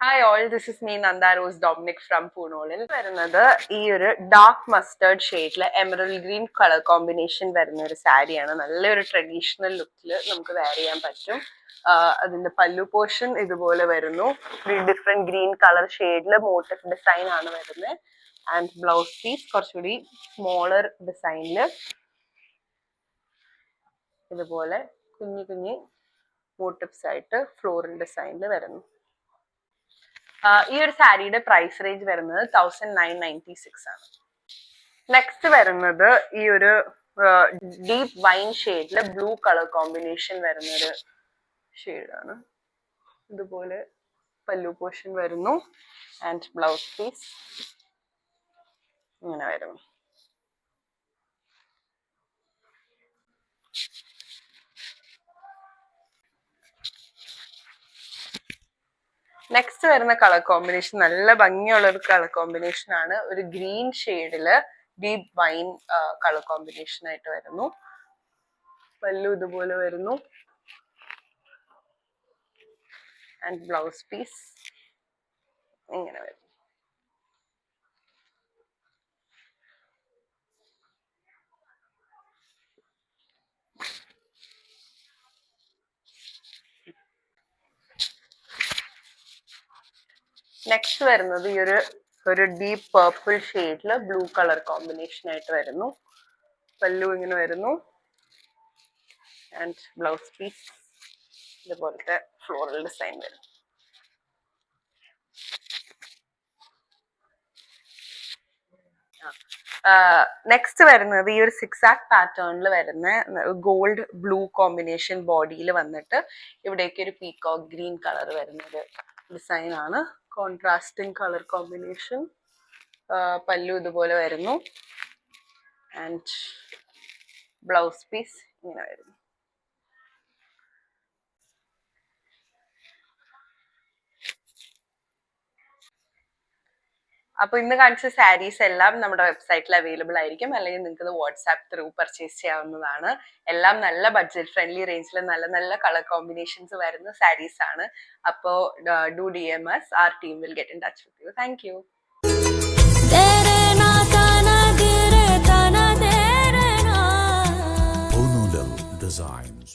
Hi all, this is me Nanda Rose Dominic from Poonolil. വരുന്നത് ഈ ഒരു dark mustard ഷെയ്ഡിലെ എമറൽ ഗ്രീൻ കളർ കോമ്പിനേഷൻ വരുന്ന ഒരു സാരിയാണ്. നല്ലൊരു ട്രഡീഷണൽ ലുക്കിൽ നമുക്ക് വെയർ ചെയ്യാൻ പറ്റും. അതിന്റെ പല്ലു പോർഷൻ ഇതുപോലെ വരുന്നു. ഡിഫറെന്റ് ഗ്രീൻ കളർ ഷെയ്ഡില് മോട്ടീഫ് ഡിസൈൻ ആണ് വരുന്നത്. ആൻഡ് ബ്ലൗസ് പീസ് കുറച്ചുകൂടി സ്മോളർ ഡിസൈനില് ഇതുപോലെ കുഞ്ഞു കുഞ്ഞു മോട്ടീവ്സ് ആയിട്ട് ഫ്ലോറൽ ഡിസൈനിൽ വരുന്നു. ഈ ഒരു സാരിയുടെ പ്രൈസ് റേഞ്ച് വരുന്നത് 1996 ആണ്. നെക്സ്റ്റ് വരുന്നത് ഈ ഒരു ഡീപ്പ് വൈൻ ഷെയ്ഡില് ബ്ലൂ കളർ കോമ്പിനേഷൻ വരുന്ന ഒരു ഷെയ്ഡാണ്. ഇതുപോലെ പല്ലു പോർഷൻ വരുന്നു ആൻഡ് ബ്ലൗസ് പീസ് ഇങ്ങനെ വരുന്നു. നെക്സ്റ്റ് വരുന്ന കളർ കോമ്പിനേഷൻ നല്ല ഭംഗിയുള്ള ഒരു കളർ കോമ്പിനേഷൻ ആണ്. ഒരു ഗ്രീൻ ഷെയ്ഡില് ഡീപ്പ് വൈൻ കളർ കോമ്പിനേഷൻ ആയിട്ട് വരുന്നു. പല്ലു ഇതുപോലെ വരുന്നു ആൻഡ് ബ്ലൗസ് പീസ് ഇങ്ങനെ വരുന്നു. നെക്സ്റ്റ് വരുന്നത് ഈ ഒരു ഡീപ്പ് പർപ്പിൾ ഷെയ്ഡില് ബ്ലൂ കളർ കോമ്പിനേഷൻ ആയിട്ട് വരുന്നു. പല്ലു ഇങ്ങനെ വരുന്നു ആൻഡ് ബ്ലൗസ് പീസ് ഇതുപോലത്തെ ഫ്ലോറൽ ഡിസൈൻ വരുന്നു. നെക്സ്റ്റ് വരുന്നത് ഈ ഒരു 6 പാറ്റേണിൽ വരുന്ന ഗോൾഡ് ബ്ലൂ കോമ്പിനേഷൻ ബോഡിയിൽ വന്നിട്ട് ഇവിടേക്ക് ഒരു പീകോക്ക് ഗ്രീൻ കളർ വരുന്ന ഒരു ഡിസൈൻ ആണ്. Contrasting colour combination. പല്ലു ഇതുപോലെ വരുന്നു ആൻഡ് ബ്ലൗസ് പീസ് ഇങ്ങനെ വരുന്നു. അപ്പൊ ഇന്ന് കാണിച്ച സാരീസ് എല്ലാം നമ്മുടെ വെബ്സൈറ്റിൽ അവൈലബിൾ ആയിരിക്കും, അല്ലെങ്കിൽ നിങ്ങൾക്ക് ഇത് വാട്സാപ്പ് ത്രൂ പർച്ചേസ് ചെയ്യാവുന്നതാണ്. എല്ലാം നല്ല ബഡ്ജറ്റ് ഫ്രണ്ട്ലി റേഞ്ചിൽ നല്ല നല്ല കളർ കോമ്പിനേഷൻസ് വരുന്ന സാരീസ് ആണ്. അപ്പോൾ do DM us. Our team will get in touch with you. Thank you. Poonolil Designs.